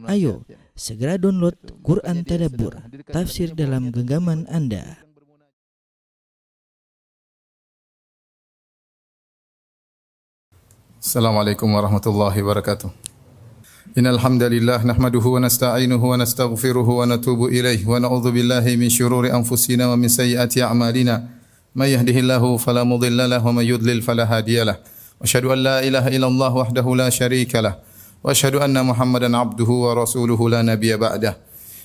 Ayo, segera download Quran Tadabbur, tafsir dalam genggaman Anda. Assalamualaikum warahmatullahi wabarakatuh. Innal hamdalillah nahmaduhu wa nasta'inuhu wa nastaghfiruhu wa natubu ilaihi wa na'udzu billahi min shururi anfusina wa min sayyiati a'malina. May yahdihillahu fala mudilla lahu wa may yudlil fala hadiyalah. Wa asyhadu an la ilaha illallah wahdahu la syarika lah. Wa asyhadu anna Muhammadan abduhu wa rasuluhu la nabiyya ba'dah.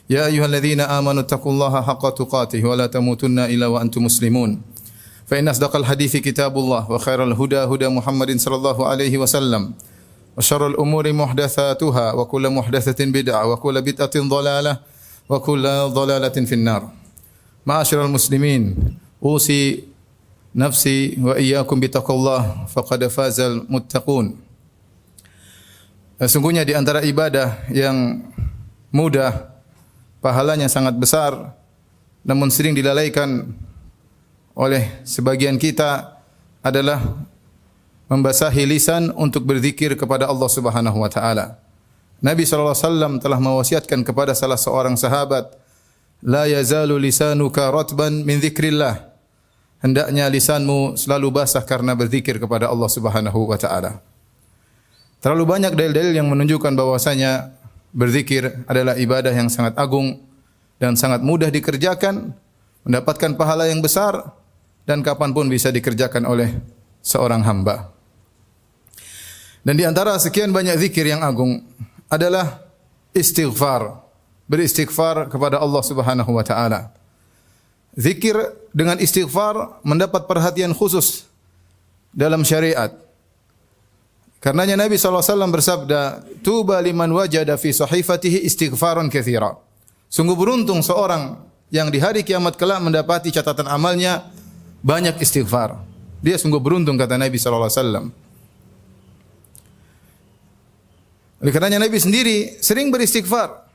Ya ayyuhalladzina amanu taqullaha haqqa tuqatih wa la tamutunna illa wa antum muslimun. Fa inna asdaqal hadithi kitabullah wa khairal huda huda Muhammadin sallallahu alaihi wasallam. Wa syarrul umuri muhdatsatuha wa kullu muhdatsatin bid'ah wa kullu bid'atin dhalalah wa kullu dhalalatin finnar. Ma'asyiral muslimin, usi nafsi wa iyyakum bittaqullah faqad fazal muttaqun. Sungguhnya di antara ibadah yang mudah, pahalanya sangat besar, namun sering dilalaikan oleh sebagian kita adalah membasahi lisan untuk berzikir kepada Allah Subhanahu wa taala. Nabi sallallahu alaihi wasallam telah mewasiatkan kepada salah seorang sahabat, la yazalu lisanuka ratban min dzikrillah. Hendaknya lisanmu selalu basah karena berzikir kepada Allah Subhanahu wa taala. Terlalu banyak dalil-dalil yang menunjukkan bahwasanya berzikir adalah ibadah yang sangat agung dan sangat mudah dikerjakan, mendapatkan pahala yang besar dan kapanpun bisa dikerjakan oleh seorang hamba. Dan di antara sekian banyak zikir yang agung adalah istighfar, beristighfar kepada Allah Subhanahu wa taala. Zikir dengan istighfar mendapat perhatian khusus dalam syariat. Karenanya Nabi SAW bersabda, tuba liman wajada fi sahifatihi istighfaran katsira. Sungguh beruntung seorang yang di hari kiamat kelak mendapati catatan amalnya banyak istighfar. Dia sungguh beruntung, kata Nabi SAW. Oleh karenanya Nabi sendiri sering beristighfar.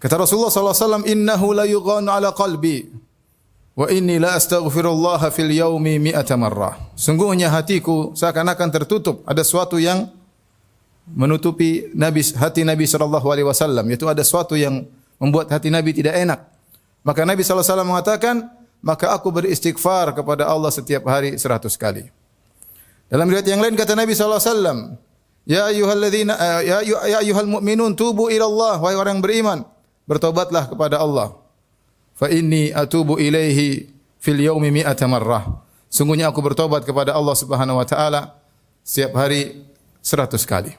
Kata Rasulullah SAW, innahu la yughanu ala qalbi wa inni la astaghfirullah fil yaumi mi'ata marrah. Sungguhnya hatiku seakan-akan tertutup. Ada sesuatu yang menutupi hati Nabi SAW, yaitu ada sesuatu yang membuat hati Nabi tidak enak. Maka Nabi SAW mengatakan, maka aku beristighfar kepada Allah setiap hari 100 kali. Dalam riwayat yang lain kata Nabi SAW, ya ayyuhal mu'minun tubu ila Allah, wahai orang beriman, bertobatlah kepada Allah. Fa inni atubu ilaihi fil yaumi mi'ata marrah. Sungguhnya aku bertobat kepada Allah Subhanahu wa taala setiap hari 100 kali.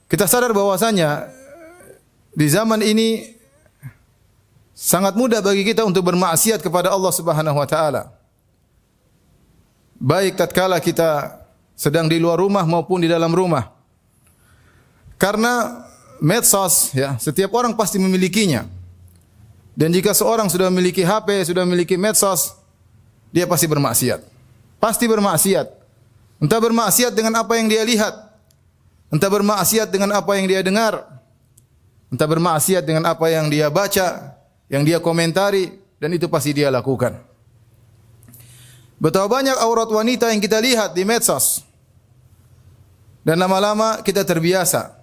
Kita sadar bahwasanya di zaman ini sangat mudah bagi kita untuk bermaksiat kepada Allah Subhanahu wa taala. Baik tatkala kita sedang di luar rumah maupun di dalam rumah. Karena medsos, ya, setiap orang pasti memilikinya. Dan jika seorang sudah memiliki HP, sudah memiliki medsos, dia pasti bermaksiat. Pasti bermaksiat. Entah bermaksiat dengan apa yang dia lihat, entah bermaksiat dengan apa yang dia dengar, entah bermaksiat dengan apa yang dia baca, yang dia komentari, dan itu pasti dia lakukan. Betapa banyak aurat wanita yang kita lihat di medsos. Dan lama-lama kita terbiasa.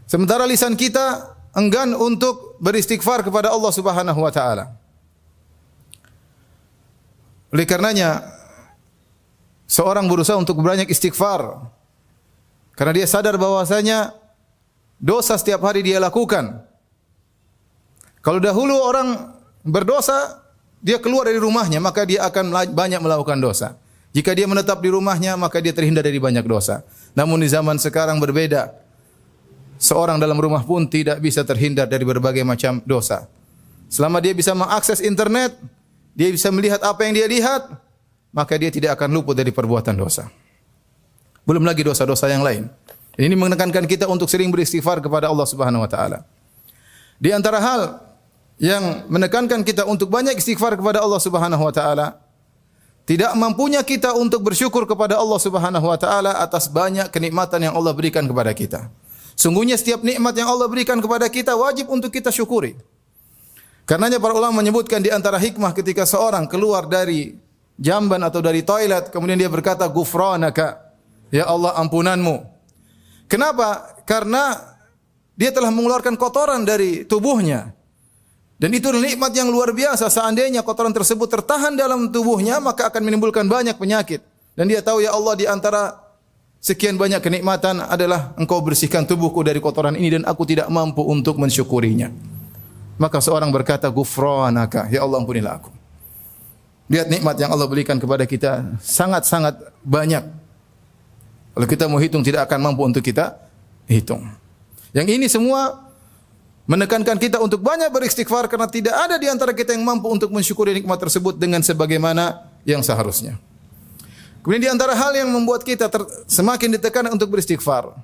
Sementara lisan kita enggan untuk beristighfar kepada Allah Subhanahu wa taala. Oleh karenanya seorang berusaha untuk banyak istighfar karena dia sadar bahwasanya dosa setiap hari dia lakukan. Kalau dahulu orang berdosa, dia keluar dari rumahnya, maka dia akan banyak melakukan dosa. Jika dia menetap di rumahnya, maka dia terhindar dari banyak dosa. Namun di zaman sekarang berbeda. Seorang dalam rumah pun tidak bisa terhindar dari berbagai macam dosa. Selama dia bisa mengakses internet, dia bisa melihat apa yang dia lihat, maka dia tidak akan luput dari perbuatan dosa. Belum lagi dosa-dosa yang lain. Ini menekankan kita untuk sering beristighfar kepada Allah Subhanahu wa taala. Di antara hal yang menekankan kita untuk banyak istighfar kepada Allah Subhanahu wa taala, tidak mampunya kita untuk bersyukur kepada Allah Subhanahu wa taala atas banyak kenikmatan yang Allah berikan kepada kita. Sungguhnya setiap nikmat yang Allah berikan kepada kita wajib untuk kita syukuri. Karenanya para ulama menyebutkan di antara hikmah ketika seorang keluar dari jamban atau dari toilet kemudian dia berkata ghufranaka, ya Allah ampunanmu. Kenapa? Karena dia telah mengeluarkan kotoran dari tubuhnya. Dan itu nikmat yang luar biasa. Seandainya kotoran tersebut tertahan dalam tubuhnya, maka akan menimbulkan banyak penyakit. Dan dia tahu, ya Allah, di antara sekian banyak kenikmatan adalah Engkau bersihkan tubuhku dari kotoran ini dan aku tidak mampu untuk mensyukurinya. Maka seorang berkata, Ghufranaka, ya Allah ampunilah aku. Lihat nikmat yang Allah berikan kepada kita sangat-sangat banyak. Kalau kita mau hitung tidak akan mampu untuk kita hitung. Yang ini semua menekankan kita untuk banyak beristighfar karena tidak ada di antara kita yang mampu untuk mensyukuri nikmat tersebut dengan sebagaimana yang seharusnya. Kemudian di antara hal yang membuat kita semakin ditekan untuk beristighfar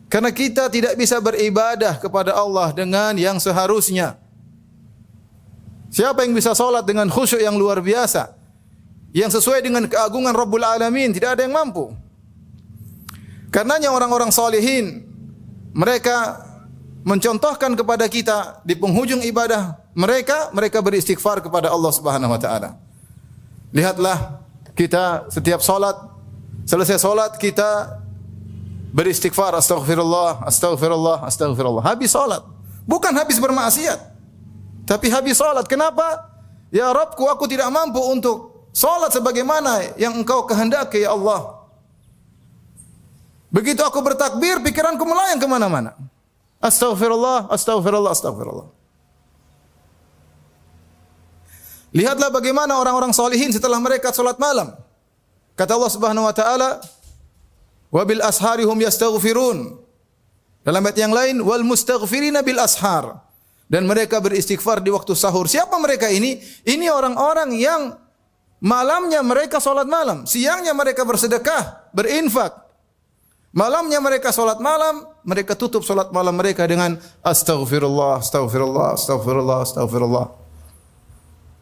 karena kita tidak bisa beribadah kepada Allah dengan yang seharusnya. Siapa yang bisa salat dengan khusyuk yang luar biasa, yang sesuai dengan keagungan Rabbul Alamin? Tidak ada yang mampu. Karenanya orang-orang salihin mereka mencontohkan kepada kita di penghujung ibadah mereka beristighfar kepada Allah Subhanahu wa taala. Lihatlah kita setiap salat, selesai salat kita beristighfar, astaghfirullah, astaghfirullah, astaghfirullah. Habis salat, bukan habis bermaksiat, tapi habis salat. Kenapa? Ya Rabbku, aku tidak mampu untuk salat sebagaimana yang Engkau kehendaki, ya Allah. Begitu aku bertakbir, pikiranku melayang kemana-mana. Astaghfirullah, astaghfirullah, astaghfirullah. Lihatlah bagaimana orang-orang salihin setelah mereka salat malam. Kata Allah Subhanahu wa taala, "Wa bil ashari hum yastaghfirun." Dalam ayat yang lain, "Wal mustaghfirina bil ashar." Dan mereka beristighfar di waktu sahur. Siapa mereka ini? Ini orang-orang yang malamnya mereka salat malam, siangnya mereka bersedekah, berinfak. Malamnya mereka salat malam, mereka tutup salat malam mereka dengan astaghfirullah, astaghfirullah, astaghfirullah, astaghfirullah.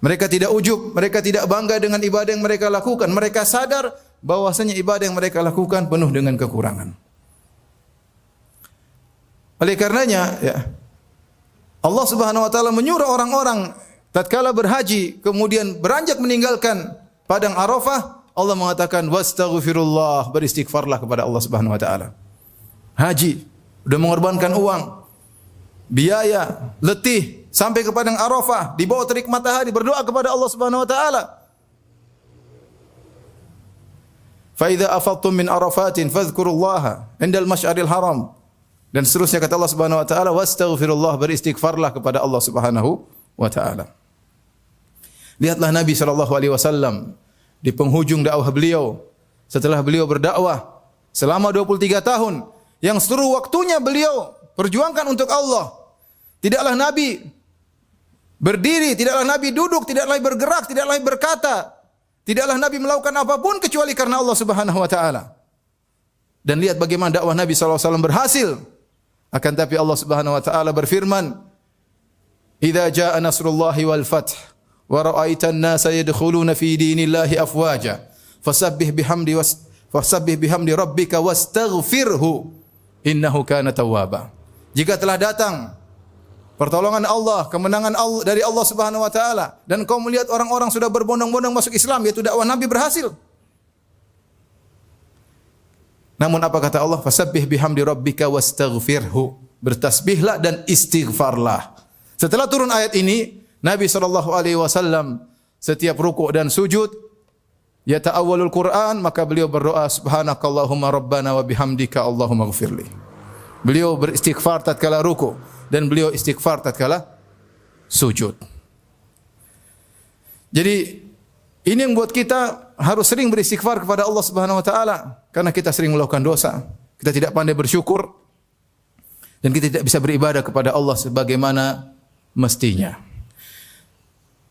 Mereka tidak ujub, mereka tidak bangga dengan ibadah yang mereka lakukan. Mereka sadar bahwasanya ibadah yang mereka lakukan penuh dengan kekurangan. Oleh karenanya, ya, Allah Subhanahu wa taala menyuruh orang-orang tatkala berhaji kemudian beranjak meninggalkan padang Arafah, Allah mengatakan wastaghfirullah, beristighfarlah kepada Allah Subhanahu wa taala. Haji, sudah mengorbankan uang, biaya, letih sampai ke padang Arafah, di bawah terik matahari berdoa kepada Allah Subhanahu wa taala. Fa idza afadtum min Arafatin fadhkurullaha indal masy'aril haram. Dan seterusnya kata Allah Subhanahu wa taala wastaghfirullah, beristighfarlah kepada Allah Subhanahu wa taala. Lihatlah Nabi sallallahu alaihi wasallam di penghujung dakwah beliau, setelah beliau berdakwah selama 23 tahun, yang seluruh waktunya beliau perjuangkan untuk Allah. Tidaklah Nabi berdiri, tidaklah Nabi duduk, tidaklah bergerak, tidaklah berkata, tidaklah Nabi melakukan apapun kecuali karena Allah Subhanahu wa taala. Dan lihat bagaimana dakwah Nabi sallallahu alaihi wasallam berhasil. Akan tapi Allah Subhanahu wa taala berfirman, "Idza jaa nasrullahi wal fath wa ra'aitan nasa yadkhuluna fi dinillahi afwaja fasabbih bihamdi rabbika wastaghfirhu innahu kana tawwaba." Jika telah datang pertolongan Allah, kemenangan Allah dari Allah Subhanahu wa taala dan kau melihat orang-orang sudah berbondong-bondong masuk Islam, yaitu dakwah Nabi berhasil. Namun apa kata Allah? Fasabbih bihamdi rabbika wastaghfirhu. Bertasbihlah dan istighfarlah. Setelah turun ayat ini, Nabi SAW setiap rukuk dan sujud, yata'awwalul Quran, maka beliau berdoa, Subhanakallahumma rabbana wa bihamdika Allahumma ghfirli. Beliau beristighfar tatkala rukuk dan beliau istighfar tatkala sujud. Jadi ini yang buat kita harus sering beristighfar kepada Allah Subhanahu wa taala karena kita sering melakukan dosa. Kita tidak pandai bersyukur dan kita tidak bisa beribadah kepada Allah sebagaimana mestinya.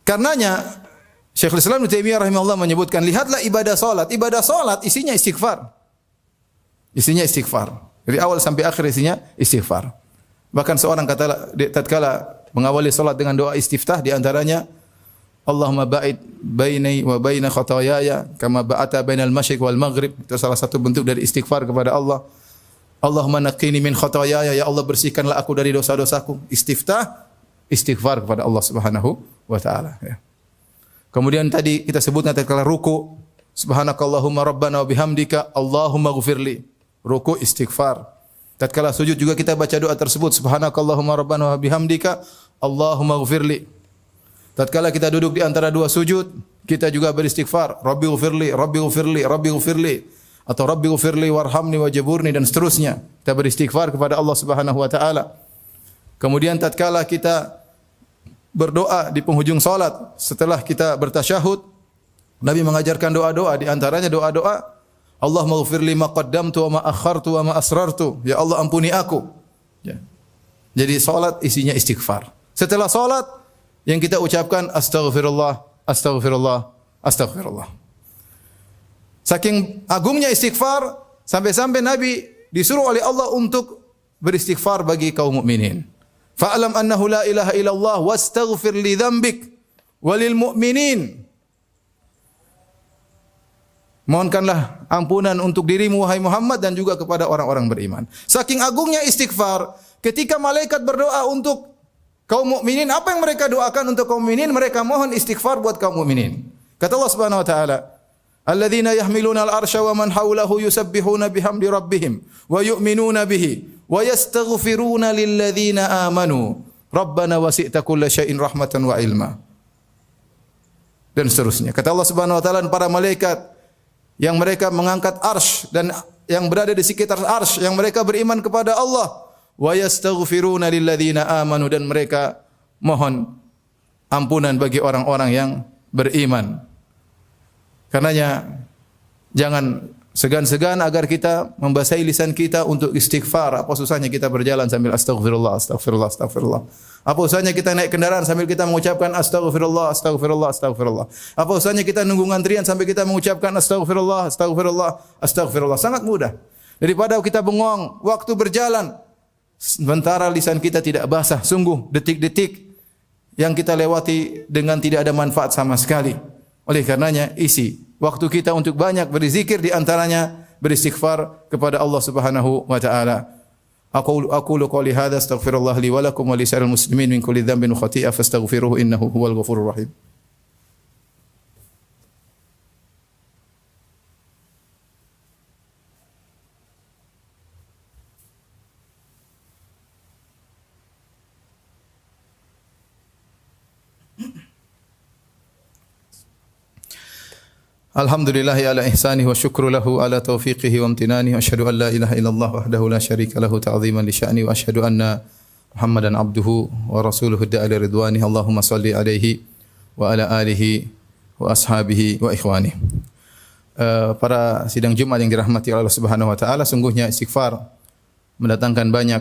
Karenanya Syekhul Islam Ibnu Taimiyah rahimahullah menyebutkan, lihatlah ibadah salat. Ibadah salat isinya istighfar. Isinya istighfar. Dari awal sampai akhir isinya istighfar. Bahkan seorang tatkala mengawali salat dengan doa istiftah, di antaranya Allahumma ba'id baini wa baina khataayaya kama ba'ata bainal masyriq wal maghrib. Itu salah satu bentuk dari istighfar kepada Allah. Allahumma naqqini min khataayaya, ya Allah bersihkanlah aku dari dosa-dosaku. Istiftah, istighfar kepada Allah Subhanahu wa taala, ya. Kemudian tadi kita sebutkan tatkala ruku, subhanakallahumma rabbana wa bihamdika Allahumma ghfirli. Ruku istighfar. Tatkala sujud juga kita baca doa tersebut, subhanakallahumma rabbana wa bihamdika Allahumma ighfirli. Tatkala kita duduk di antara dua sujud, kita juga beristighfar, Rabbi ighfirli, Rabbi ighfirli, Rabbi ighfirli, atau Rabbi ighfirli warhamni wajburni, dan seterusnya. Kita beristighfar kepada Allah Subhanahu wa taala. Kemudian tatkala kita berdoa di penghujung salat, setelah kita bertasyahud, Nabi mengajarkan doa-doa, di antaranya doa-doa Allahumma ighfirli ma qaddamtu wa ma akhartu wa ma asrartu. Ya Allah, ampuni aku. Ya. Jadi salat isinya istighfar. Setelah salat yang kita ucapkan astaghfirullah, astaghfirullah, astaghfirullah. Saking agungnya istighfar, sampai-sampai Nabi disuruh oleh Allah untuk beristighfar bagi kaum mukminin. Fa'lam annahu la ilaha illallah wastaghfir li dzambik walil mu'minin. Mohonkanlah ampunan untuk dirimu wahai Muhammad dan juga kepada orang-orang beriman. Saking agungnya istighfar, ketika malaikat berdoa untuk kaum mukminin, apa yang mereka doakan untuk kaum mukminin? Mereka mohon istighfar buat kaum mukminin. Kata Allah Subhanahu wa taala, "Alladzina yahmiluna al-arsya wa man hawlahu yusabbihuna bihamdi rabbihim wa yu'minuna bihi wa yastaghfiruna lilladzina amanu. Rabbana wasi'ta kulla syai'in rahmatan wa ilma." Dan seterusnya. Kata Allah Subhanahu wa taala, para malaikat yang mereka mengangkat arsy dan yang berada di sekitar arsy, yang mereka beriman kepada Allah, wa yastaghfiruna lilladzina amanu, dan mereka mohon ampunan bagi orang-orang yang beriman. Karenanya jangan segan-segan agar kita membasahi lisan kita untuk istighfar. Apa susahnya kita berjalan sambil astaghfirullah, astaghfirullah, astaghfirullah. Apa usahanya kita naik kendaraan sambil kita mengucapkan astaghfirullah, astaghfirullah, astaghfirullah. Apa usahanya kita nunggu antrian sambil kita mengucapkan astaghfirullah, astaghfirullah, astaghfirullah. Sangat mudah. Daripada kita bengong waktu berjalan, sementara lisan kita tidak basah. Sungguh detik-detik yang kita lewati dengan tidak ada manfaat sama sekali. Oleh karenanya isi waktu kita untuk banyak berzikir, di antaranya beristighfar kepada Allah Subhanahu wa taala. Aqulu qouli hadza astaghfirullah li wa lakum wa li sa'iril muslimin min kulli dhanbin wa khati'ah fastaghfiruhu innahu huwal ghafurur rahim. Alhamdulillahi ala ihsanihi wa syukru lahu ala taufiqihi wa amtinanihi wa asyhadu an la ilaha illallah wahdahu la syarika lahu ta'ziman li sya'ni wa asyhadu anna Muhammadan abduhu wa rasuluhu da'ala ridwanihi. Allahumma salli alaihi wa ala alihi wa ashabihi wa ikhwanihi. Para sidang Jumat yang dirahmati Allah Subhanahu wa taala, sungguhnya istighfar mendatangkan banyak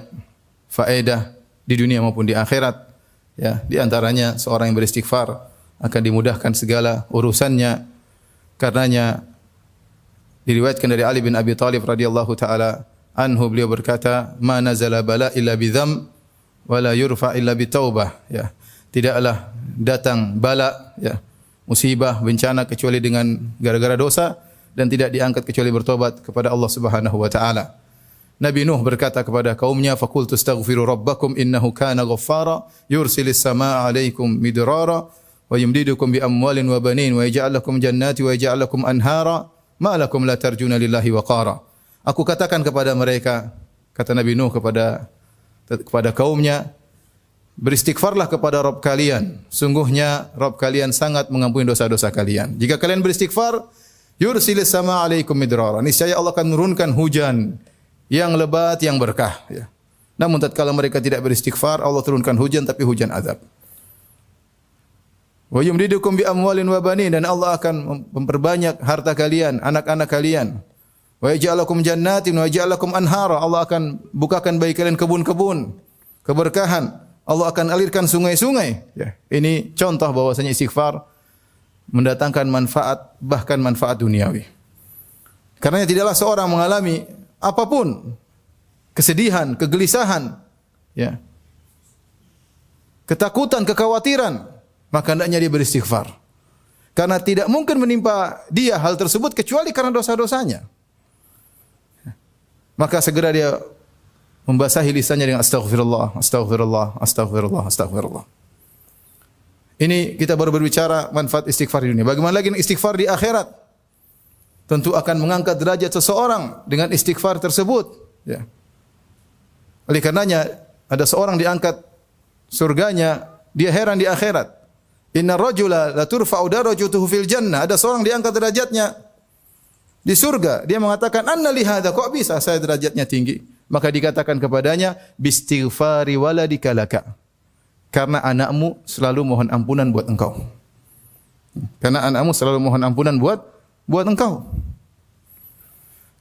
faedah di dunia maupun di akhirat. Ya, di antaranya seorang yang beristighfar akan dimudahkan segala urusannya. Karenanya diriwayatkan dari Ali bin Abi Thalib radhiyallahu taala anhu, beliau berkata, "Ma nazala bala illa bidzam wa la yurfa illa bitaubah." Ya, tidaklah datang bala, ya, musibah, bencana kecuali dengan gara-gara dosa, dan tidak diangkat kecuali bertobat kepada Allah Subhanahu wa taala. Nabi Nuh berkata kepada kaumnya, "Faqultu astaghfiru rabbakum innahu kana ghaffara yursilis samaa'a 'alaikum midrara wa yumdidukum bi amwalin wa banin wa yaj'al lakum jannati wa yaj'al lakum anhara ma lakum la tarjuna lillahi waqara." Aku katakan kepada mereka, kata Nabi Nuh kepada kaumnya, beristighfarlah kepada Rabb kalian. Sungguhnya Rabb kalian sangat mengampuni dosa-dosa kalian. Jika kalian beristighfar, yursilis sama alaikum midrara. Niscaya Allah akan menurunkan hujan yang lebat, yang berkah. Ya. Namun tatkala mereka tidak beristighfar, Allah turunkan hujan, tapi hujan azab. Wa yumdidukum bi amwalin wa banin, dan Allah akan memperbanyak harta kalian, anak-anak kalian. Wa yaj'al lakum jannatin wa yaj'al lakum anhara. Allah akan bukakan bagi kalian kebun-kebun, keberkahan. Allah akan alirkan sungai-sungai. Ya. Ini contoh bahwasanya istighfar mendatangkan manfaat, bahkan manfaat duniawi. Karena tidaklah seorang mengalami apapun, kesedihan, kegelisahan, ya, ketakutan, kekhawatiran, maka hendaknya dia beristighfar. Karena tidak mungkin menimpa dia hal tersebut kecuali karena dosa-dosanya. Maka segera dia membasahi lisannya dengan astaghfirullah, astaghfirullah, astaghfirullah, astaghfirullah. Ini kita baru berbicara manfaat istighfar di dunia. Bagaimana lagi istighfar di akhirat? Tentu akan mengangkat derajat seseorang dengan istighfar tersebut. Ya. Oleh karenanya ada seorang diangkat surganya, dia heran di akhirat. Inna rajula la turfa'u darajatuhu fil jannah. Ada seorang diangkat derajatnya di surga. Dia mengatakan, "Anna li hadza? Kok bisa saya derajatnya tinggi?" Maka dikatakan kepadanya, "Bistighfari waladika laka." Karena anakmu selalu mohon ampunan buat engkau. Karena anakmu selalu mohon ampunan buat engkau.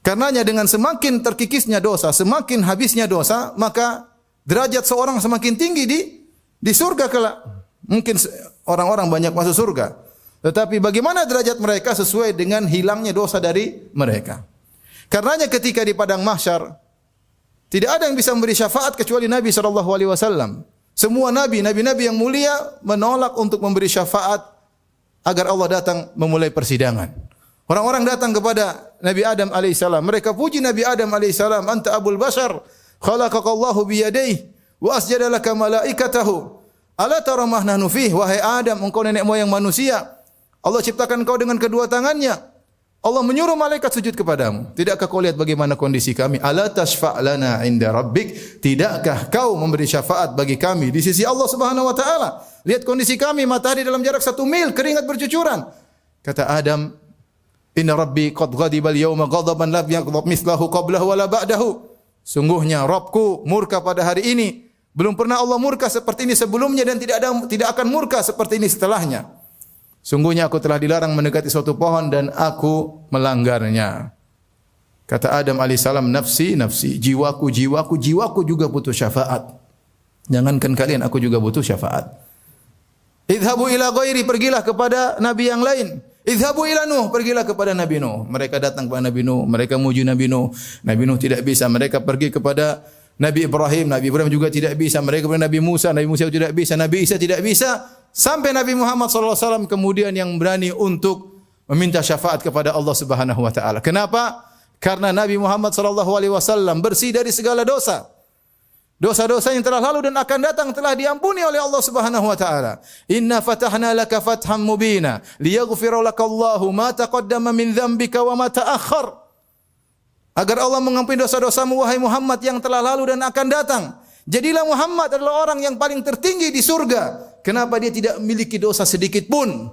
Karenanya dengan semakin terkikisnya dosa, semakin habisnya dosa, maka derajat seorang semakin tinggi di surga kelak. Mungkin orang-orang banyak masuk surga, tetapi bagaimana derajat mereka sesuai dengan hilangnya dosa dari mereka. Karenanya ketika di padang mahsyar tidak ada yang bisa memberi syafaat kecuali Nabi SAW. Semua nabi-nabi yang mulia menolak untuk memberi syafaat agar Allah datang memulai persidangan. Orang-orang datang kepada Nabi Adam alaihissalam. Mereka puji Nabi Adam alaihissalam. Anta abul bashar. Khalaqakallahu biyadaihi. Wa asjada laka malaikatahu. Ala tara ma nahnu fih. Wahai Adam, engkau nenek moyang manusia. Allah ciptakan engkau dengan kedua tangannya. Allah menyuruh malaikat sujud kepadamu. Tidakkah kau lihat bagaimana kondisi kami? Ala tashfa' lana inda rabbik. Tidakkah kau memberi syafaat bagi kami di sisi Allah Subhanahu wa taala? Lihat kondisi kami, matahari dalam jarak 1 mil, keringat bercucuran. Kata Adam, "Inna rabbi qad ghadiba al-yawma ghadaban lam yaghdab mithlahu qablahu wala ba'dahu." Sungguhnya Rabbku murka pada hari ini. Belum pernah Allah murka seperti ini sebelumnya dan tidak akan murka seperti ini setelahnya. Sungguhnya aku telah dilarang mendekati suatu pohon dan aku melanggarnya. Kata Adam alaihissalam, "Nafsi, nafsi, jiwaku, jiwaku, jiwaku juga butuh syafaat. Jangankan kalian, aku juga butuh syafaat." Idhabu ila ghairi, pergilah kepada nabi yang lain. Idhabu ila Nuh, pergilah kepada Nabi Nuh. Mereka datang kepada Nabi Nuh, mereka muji Nabi Nuh. Nabi Nuh tidak bisa. Mereka pergi kepada Nabi Ibrahim, Nabi Ibrahim juga tidak bisa. Mereka kepada Nabi Musa tidak bisa. Nabi Isa tidak bisa. Sampai Nabi Muhammad SAW kemudian yang berani untuk meminta syafaat kepada Allah Subhanahu wa taala. Kenapa? Karena Nabi Muhammad SAW bersih dari segala dosa. Dosa-dosa yang telah lalu dan akan datang telah diampuni oleh Allah Subhanahu wa taala. Inna fatahna laka fatham mubina liyaghfira lakallahu ma taqaddama min dzambika wa ma ta'akhkhar. Agar Allah mengampuni dosa-dosamu wahai Muhammad yang telah lalu dan akan datang. Jadilah Muhammad adalah orang yang paling tertinggi di surga. Kenapa dia tidak memiliki dosa sedikit pun?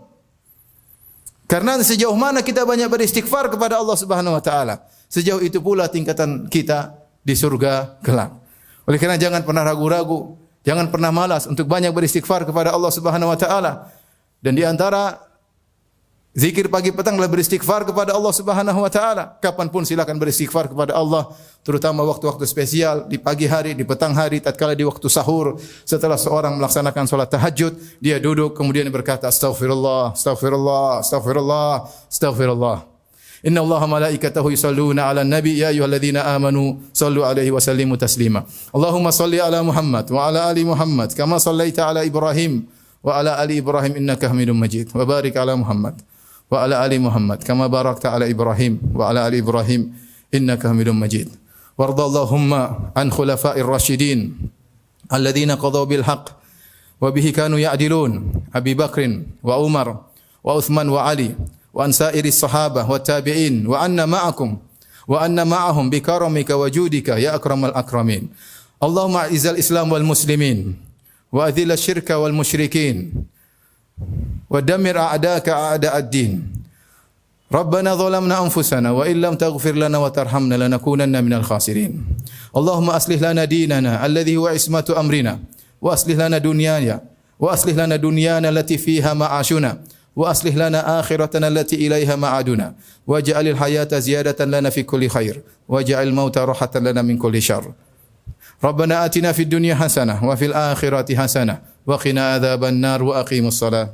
Karena sejauh mana kita banyak beristighfar kepada Allah Subhanahu wa taala, sejauh itu pula tingkatan kita di surga kelak. Oleh karena jangan pernah ragu-ragu, jangan pernah malas untuk banyak beristighfar kepada Allah Subhanahu wa taala. Dan di antara zikir pagi petang adalah beristighfar kepada Allah Subhanahu wa taala. Kapanpun silakan beristighfar kepada Allah, terutama waktu-waktu spesial, di pagi hari, di petang hari, tatkala di waktu sahur, setelah seorang melaksanakan salat tahajud, dia duduk kemudian berkata astaghfirullah, astaghfirullah, astaghfirullah, astaghfirullah. Inna Allaha malaikatahu yusalluna 'alan nabi ya ayyuhalladzina amanu sallu 'alaihi wa sallimu taslima. Allahumma salli 'ala Muhammad wa 'ala ali Muhammad kama sallaita 'ala Ibrahim wa 'ala ali Ibrahim innaka Hamidum Majid. Wa barik 'ala Muhammad wa 'ala ali Muhammad kama barakta 'ala Ibrahim wa 'ala ali Ibrahim innaka Hamidum Majid. Warda Allahumma an khulafa'ir rasyidin alladzina qadaw bil haqq wa bihi kanu ya'dilun Abi Bakrin wa Umar wa Uthman wa Ali wa an sa'iris sahabah wa tabi'in wa anna ma'akum wa anna ma'ahum bi karamika wa judika ya akramal akramin. Allahumma a'izal Islam wal muslimin wa adhil asy-syirka wal musyrikin wa dammir a'daka a'da'ad din. Rabbana zalamna anfusana wa illam taghfir lana wa tarhamna lanakunanna minal khasirin. Allahumma aslih lana dinana alladhi huwa ismatu amrina wa aslih lana dunyana wa aslih lana dunyana allati fiha ma'ashuna wa aslih lana akhiratana allati ilaiha ma'aduna waj'alil hayata ziyadatan lana fi kulli khair waj'al mauta rahatan lana min kulli syarr. Rabbana atina fid dunya hasanah wa fil akhirati hasanah wa qina adzaban nar wa aqimus salat.